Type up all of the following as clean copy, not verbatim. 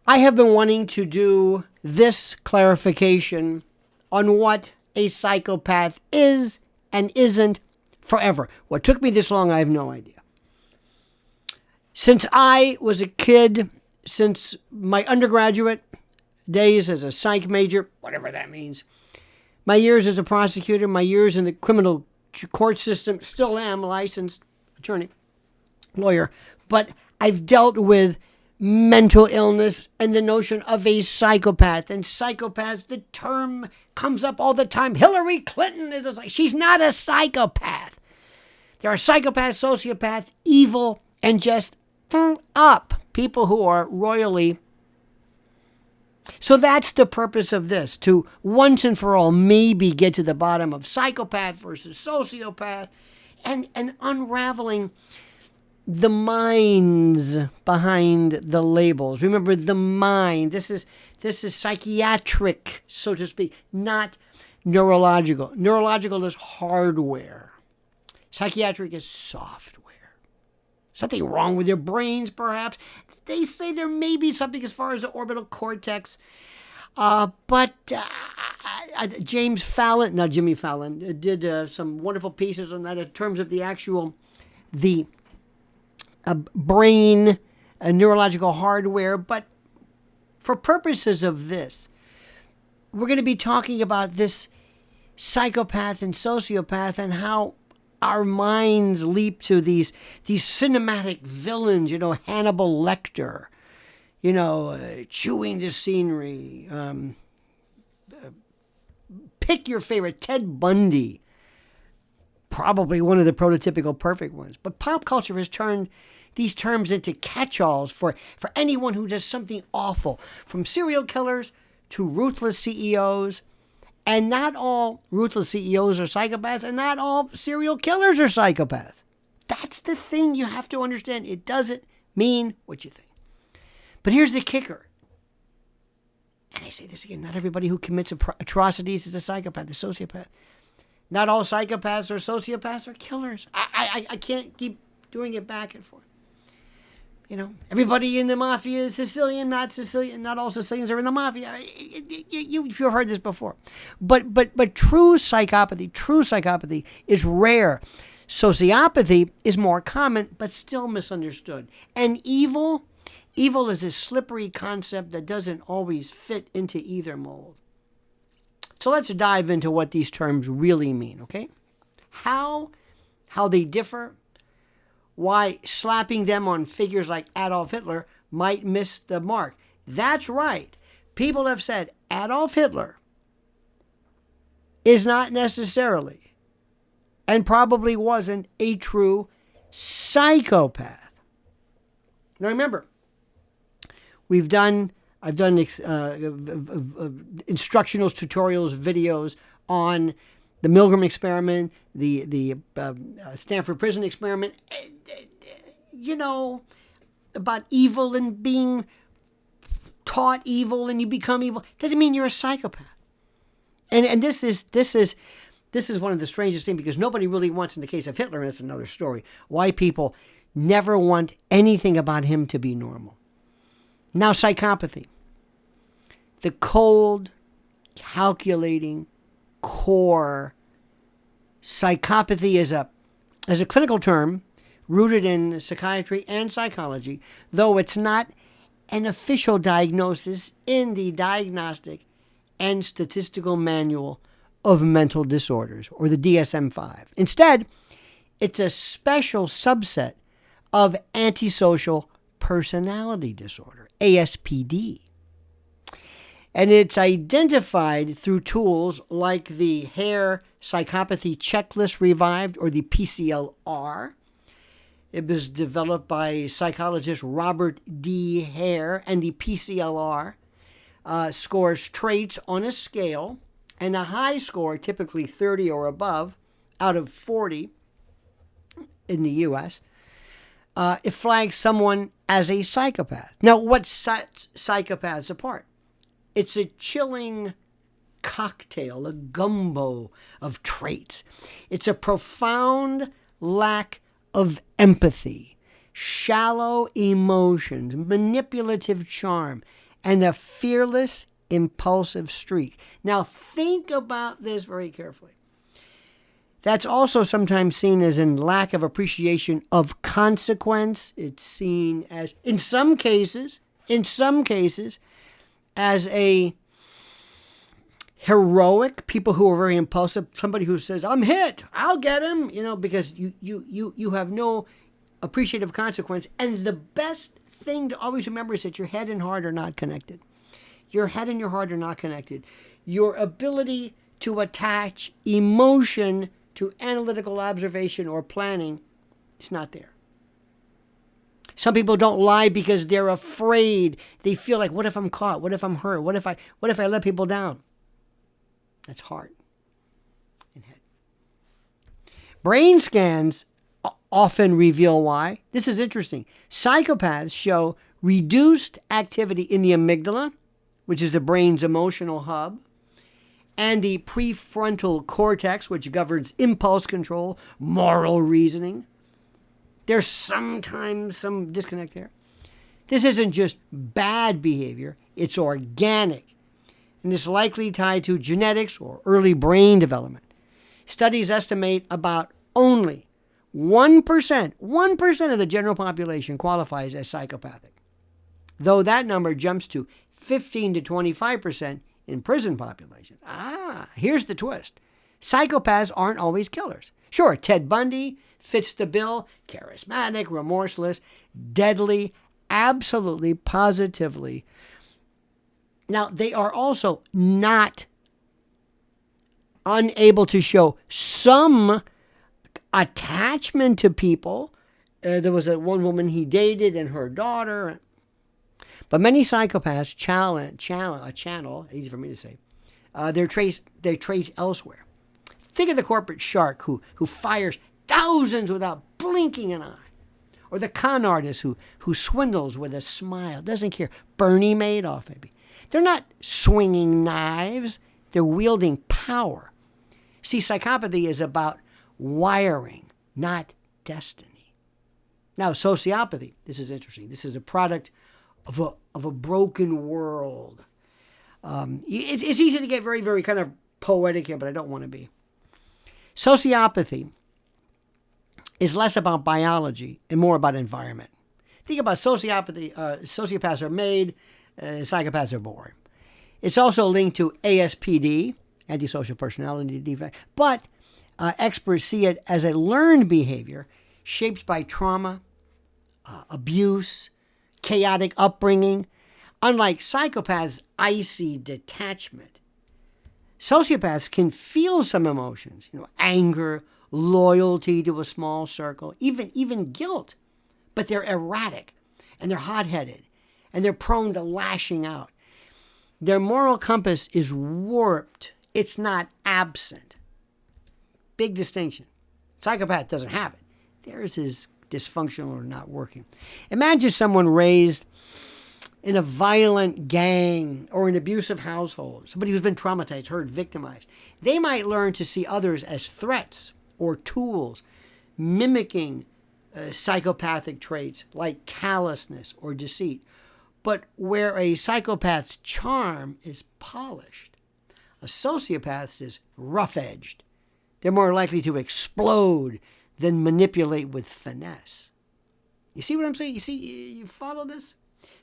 I have been wanting to do this clarification on what a psychopath is and isn't forever. What took me this long, I have no idea. Since I was a kid, since my undergraduate days as a psych major, whatever that means, my years as a prosecutor, my years in the criminal court system, still am a licensed attorney, lawyer, but I've dealt with mental illness and the notion of a psychopath. And psychopaths, the term comes up all the time. Hillary Clinton she's not a psychopath. There are psychopaths, sociopaths, evil, and just up people who are royally. So that's the purpose of this, to once and for all maybe get to the bottom of psychopath versus sociopath and unraveling the minds behind the labels. Remember, the mind. This is psychiatric, so to speak, not neurological. Neurological is hardware. Psychiatric is software. Something wrong with your brains, perhaps. They say there may be something as far as the orbital cortex. But Jimmy Fallon, did some wonderful pieces on that in terms of the actual, brain, neurological hardware. But for purposes of this, we're going to be talking about this psychopath and sociopath and how our minds leap to these cinematic villains, Hannibal Lecter, chewing the scenery. Pick your favorite, Ted Bundy, probably one of the prototypical perfect ones. But pop culture has turned these terms into catch-alls for anyone who does something awful, from serial killers to ruthless CEOs. And not all ruthless CEOs are psychopaths, and not all serial killers are psychopaths. That's the thing you have to understand. It doesn't mean what you think. But here's the kicker. And I say this again, not everybody who commits atrocities is a psychopath, a sociopath. Not all psychopaths or sociopaths are killers. I can't keep doing it back and forth. Everybody in the mafia is Sicilian, not Sicilian. Not all Sicilians are in the mafia. You've heard this before. But true psychopathy is rare. Sociopathy is more common, but still misunderstood. And evil is a slippery concept that doesn't always fit into either mold. So let's dive into what these terms really mean, okay? How they differ, why slapping them on figures like Adolf Hitler might miss the mark. That's right. People have said Adolf Hitler is not necessarily, and probably wasn't, a true psychopath. Now remember, I've done instructional tutorials, videos on the Milgram experiment, the Stanford prison experiment, about evil and being taught evil and you become evil. Doesn't mean you're a psychopath. And this is one of the strangest things, because nobody really wants, in the case of Hitler, and that's another story, why people never want anything about him to be normal. Now, psychopathy. The cold, calculating, core. Psychopathy is a clinical term rooted in psychiatry and psychology, though it's not an official diagnosis in the Diagnostic and Statistical Manual of Mental Disorders, or the DSM-5. Instead, it's a special subset of antisocial personality disorder, ASPD. And it's identified through tools like the Hare Psychopathy Checklist Revived, or the PCLR. It was developed by psychologist Robert D. Hare, and the PCLR scores traits on a scale, and a high score, typically 30 or above, out of 40 in the U.S., it flags someone as a psychopath. Now, what sets psychopaths apart? It's a chilling cocktail, a gumbo of traits. It's a profound lack of empathy, shallow emotions, manipulative charm, and a fearless, impulsive streak. Now, think about this very carefully. That's also sometimes seen as in lack of appreciation of consequence. It's seen as, in some cases, as a heroic, people who are very impulsive, somebody who says, I'm hit, I'll get him, because you have no appreciative consequence. And the best thing to always remember is that your head and heart are not connected. Your head and your heart are not connected. Your ability to attach emotion to analytical observation or planning, it's not there. Some people don't lie because they're afraid. They feel like, what if I'm caught? What if I'm hurt? What if I let people down? That's heart and head. Brain scans often reveal why. This is interesting. Psychopaths show reduced activity in the amygdala, which is the brain's emotional hub, and the prefrontal cortex, which governs impulse control, moral reasoning. There's sometimes some disconnect there. This isn't just bad behavior, it's organic, and it's likely tied to genetics or early brain development. Studies estimate about only 1% of the general population qualifies as psychopathic, though that number jumps to 15 to 25% in prison population. Here's the twist. Psychopaths aren't always killers. Sure, Ted Bundy fits the bill, charismatic, remorseless, deadly, absolutely, positively. Now, they are also not unable to show some attachment to people. There was one woman he dated and her daughter. But many psychopaths channel, easy for me to say, their traits elsewhere. Think of the corporate shark who fires thousands without blinking an eye. Or the con artist who swindles with a smile, doesn't care. Bernie Madoff, maybe. They're not swinging knives. They're wielding power. See, psychopathy is about wiring, not destiny. Now, sociopathy, this is interesting. This is a product of a broken world. It's easy to get very, very kind of poetic here, but I don't want to be. Sociopathy is less about biology and more about environment. Think about sociopathy. Sociopaths are made, psychopaths are born. It's also linked to ASPD, antisocial personality defect, but experts see it as a learned behavior shaped by trauma, abuse, chaotic upbringing. Unlike psychopaths' icy detachment, sociopaths can feel some emotions, anger, loyalty to a small circle, even guilt, but they're erratic and they're hot-headed and they're prone to lashing out. Their moral compass is warped. It's not absent. Big distinction. Psychopath doesn't have it. Theirs is dysfunctional or not working. Imagine someone raised in a violent gang or an abusive household, somebody who's been traumatized, hurt, victimized. They might learn to see others as threats or tools, mimicking psychopathic traits like callousness or deceit. But where a psychopath's charm is polished, a sociopath's is rough-edged. They're more likely to explode than manipulate with finesse. You see what I'm saying? You follow this?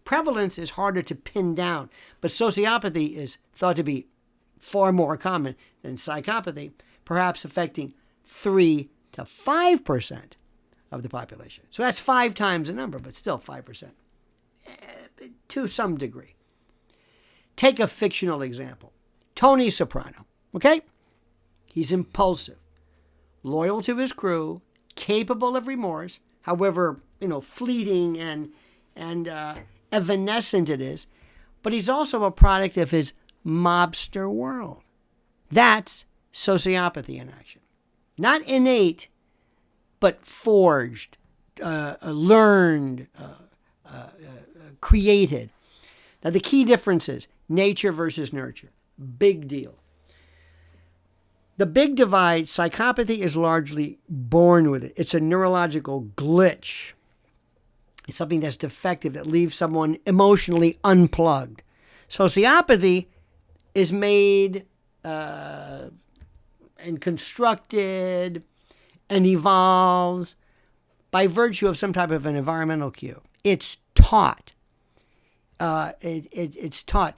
Prevalence is harder to pin down, but sociopathy is thought to be far more common than psychopathy, perhaps affecting 3 to 5% of the population. So that's 5 times the number, but still 5%. To some degree. Take a fictional example. Tony Soprano, okay? He's impulsive, loyal to his crew, capable of remorse, however, fleeting and evanescent it is, but he's also a product of his mobster world. That's sociopathy in action. Not innate, but forged, learned, created. Now, the key difference is nature versus nurture. Big deal. The big divide, psychopathy is largely born with it. It's a neurological glitch. It's something that's defective, that leaves someone emotionally unplugged. Sociopathy is made and constructed and evolves by virtue of some type of an environmental cue. It's taught. It's taught.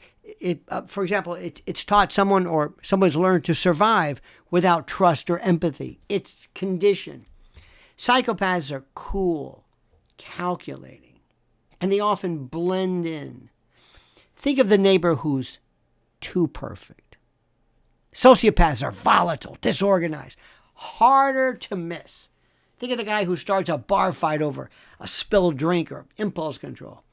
For example, it's taught someone's learned to survive without trust or empathy. It's conditioned. Psychopaths are cool, calculating, and they often blend in. Think of the neighbor who's too perfect. Sociopaths are volatile, disorganized, harder to miss. Think of the guy who starts a bar fight over a spilled drink or impulse control.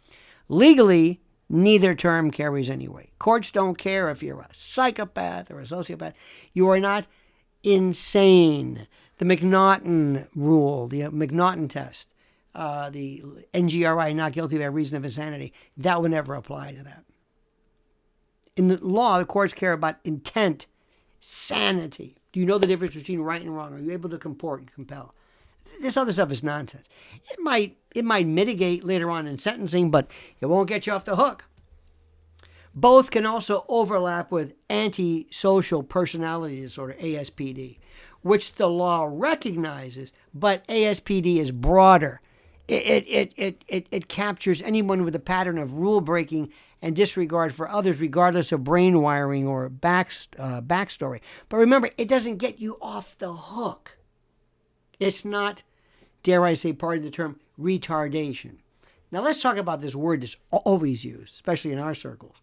Legally, neither term carries any weight. Courts don't care if you're a psychopath or a sociopath. You are not insane. The McNaughton rule, the McNaughton test, the NGRI, not guilty by reason of insanity, that would never apply to that. In the law, the courts care about intent, sanity. Do you know the difference between right and wrong? Are you able to comport and compel? This other stuff is nonsense. It might mitigate later on in sentencing, but it won't get you off the hook. Both can also overlap with antisocial personality disorder, ASPD, which the law recognizes, but ASPD is broader. It captures anyone with a pattern of rule breaking and disregard for others, regardless of brain wiring or backstory. But remember, it doesn't get you off the hook. It's not, dare I say, part of the term retardation. Now let's talk about this word that's always used, especially in our circles.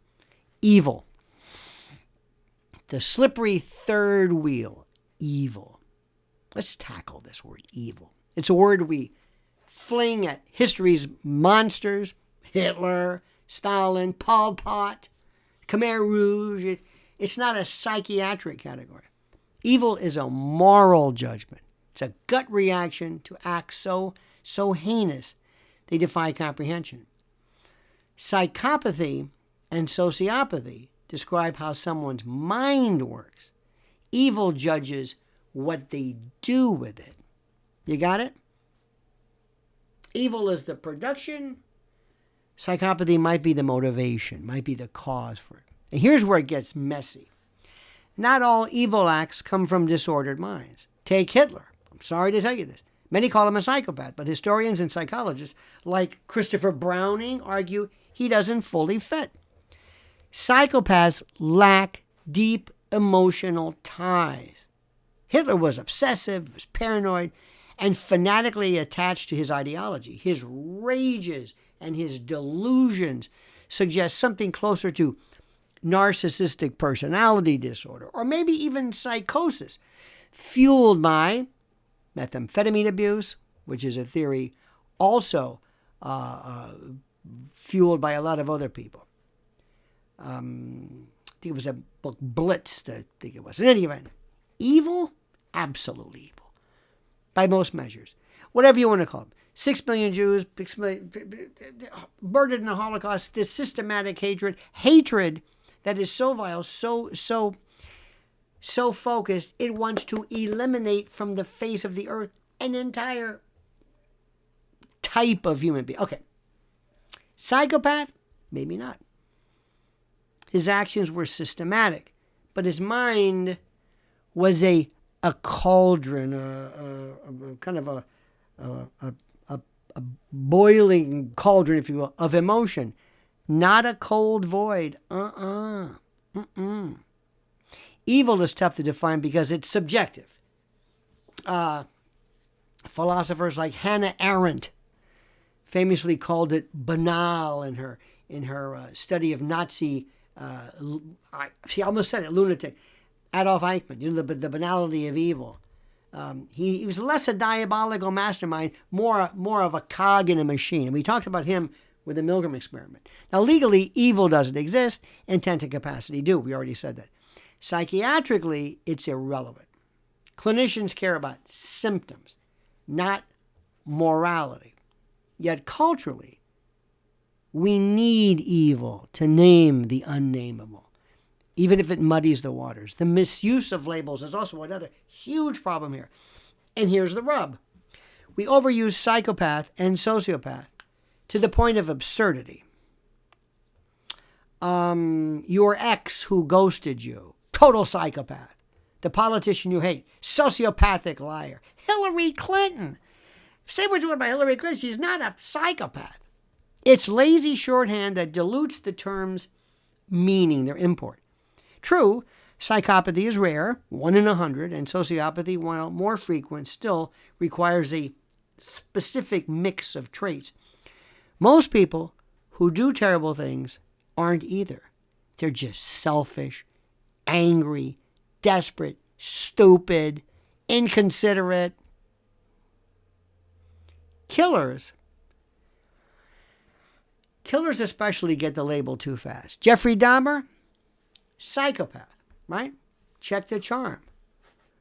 Evil. The slippery third wheel. Evil. Let's tackle this word, evil. It's a word we fling at history's monsters. Hitler, Stalin, Pol Pot, Khmer Rouge. It's not a psychiatric category. Evil is a moral judgment. It's a gut reaction to acts so heinous they defy comprehension. Psychopathy and sociopathy describe how someone's mind works. Evil judges what they do with it. You got it? Evil is the production. Psychopathy might be the motivation, might be the cause for it. And here's where it gets messy. Not all evil acts come from disordered minds. Take Hitler. I'm sorry to tell you this. Many call him a psychopath, but historians and psychologists like Christopher Browning argue he doesn't fully fit. Psychopaths lack deep emotional ties. Hitler was obsessive, was paranoid, and fanatically attached to his ideology. His rages and his delusions suggest something closer to narcissistic personality disorder, or maybe even psychosis, fueled by methamphetamine abuse, which is a theory also fueled by a lot of other people. I think it was a book, Blitzed, I think it was. In any event, evil? Absolutely evil. By most measures. Whatever you want to call them. 6 million Jews, murdered in the Holocaust, this systematic hatred that is so vile, so focused, it wants to eliminate from the face of the earth an entire type of human being. Okay. Psychopath? Maybe not. His actions were systematic, but his mind was a cauldron, kind of a boiling cauldron, if you will, of emotion, not a cold void. Evil is tough to define because it's subjective. Philosophers like Hannah Arendt famously called it banal in her study of Nazi. She almost said it, lunatic. Adolf Eichmann, the banality of evil. He was less a diabolical mastermind, more of a cog in a machine. And we talked about him with the Milgram experiment. Now, legally, evil doesn't exist. Intent and capacity do. We already said that. Psychiatrically, it's irrelevant. Clinicians care about symptoms, not morality. Yet culturally, we need evil to name the unnameable, even if it muddies the waters. The misuse of labels is also another huge problem here. And here's the rub. We overuse psychopath and sociopath to the point of absurdity. Your ex who ghosted you, total psychopath. The politician you hate, sociopathic liar. Hillary Clinton. Say what you want about Hillary Clinton, she's not a psychopath. It's lazy shorthand that dilutes the term's meaning, their import. True, psychopathy is rare, 1 in 100, and sociopathy, while more frequent, still requires a specific mix of traits. Most people who do terrible things aren't either. They're just selfish, angry, desperate, stupid, inconsiderate. Killers especially get the label too fast. Jeffrey Dahmer, psychopath, right? Check the charm.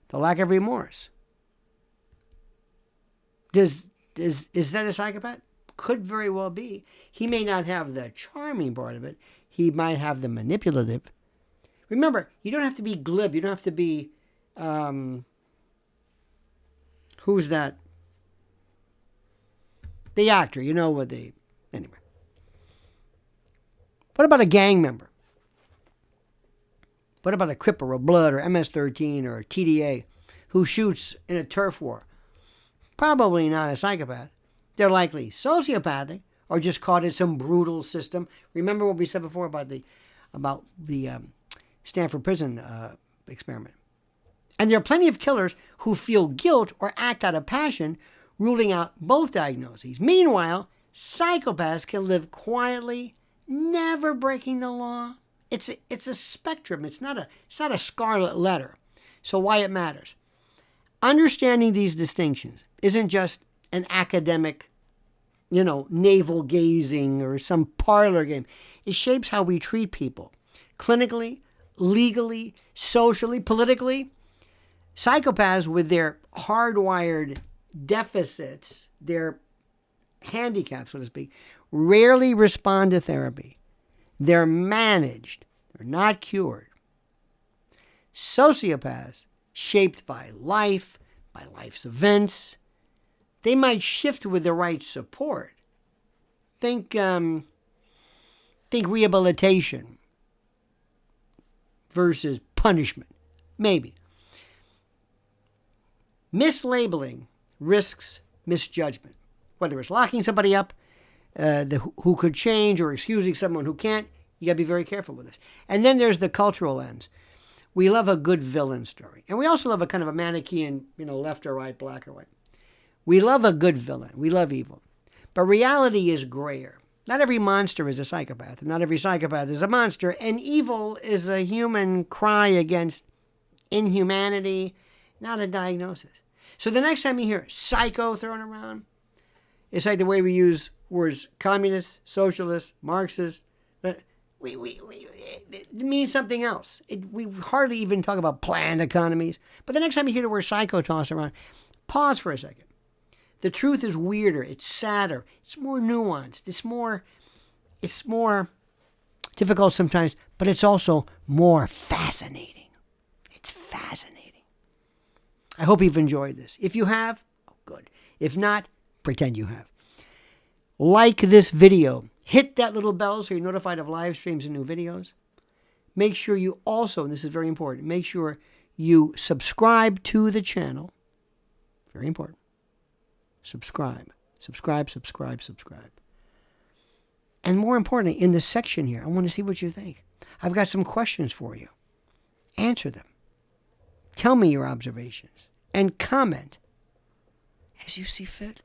The lack of remorse. Is that a psychopath? Could very well be. He may not have the charming part of it. He might have the manipulative. Remember, you don't have to be glib. You don't have to be, who's that? The actor, you know what they, anyway. What about a gang member? What about a Crip or a Blood or MS-13 or a TDA who shoots in a turf war? Probably not a psychopath. They're likely sociopathic or just caught in some brutal system. Remember what we said before about the Stanford prison experiment. And there are plenty of killers who feel guilt or act out of passion, ruling out both diagnoses. Meanwhile, psychopaths can live quietly, never breaking the law. It's a spectrum. It's not a scarlet letter. So why it matters. Understanding these distinctions isn't just an academic, navel gazing or some parlor game. It shapes how we treat people. Clinically, legally, socially, politically. Psychopaths with their hardwired deficits, their handicaps, so to speak, rarely respond to therapy. They're managed. They're not cured. Sociopaths, shaped by life, by life's events, they might shift with the right support. Think rehabilitation versus punishment. Maybe. Mislabeling risks misjudgment. Whether it's locking somebody up who could change or excusing someone who can't, you got to be very careful with this. And then there's the cultural lens. We love a good villain story. And we also love a kind of a Manichaean, left or right, black or white. We love a good villain. We love evil. But reality is grayer. Not every monster is a psychopath. And not every psychopath is a monster. And evil is a human cry against inhumanity, not a diagnosis. So the next time you hear psycho thrown around, it's like the way we use words communist, socialist, Marxist. But it means something else. We hardly even talk about planned economies. But the next time you hear the word psycho tossed around, pause for a second. The truth is weirder. It's sadder. It's more nuanced. It's more difficult sometimes, but it's also more fascinating. It's fascinating. I hope you've enjoyed this. If you have, good. If not, pretend you have. Like this video. Hit that little bell so you're notified of live streams and new videos. Make sure you also, and this is very important, make sure you subscribe to the channel. Very important. Subscribe. And more importantly, in this section here, I want to see what you think. I've got some questions for you. Answer them. Tell me your observations. And comment as you see fit.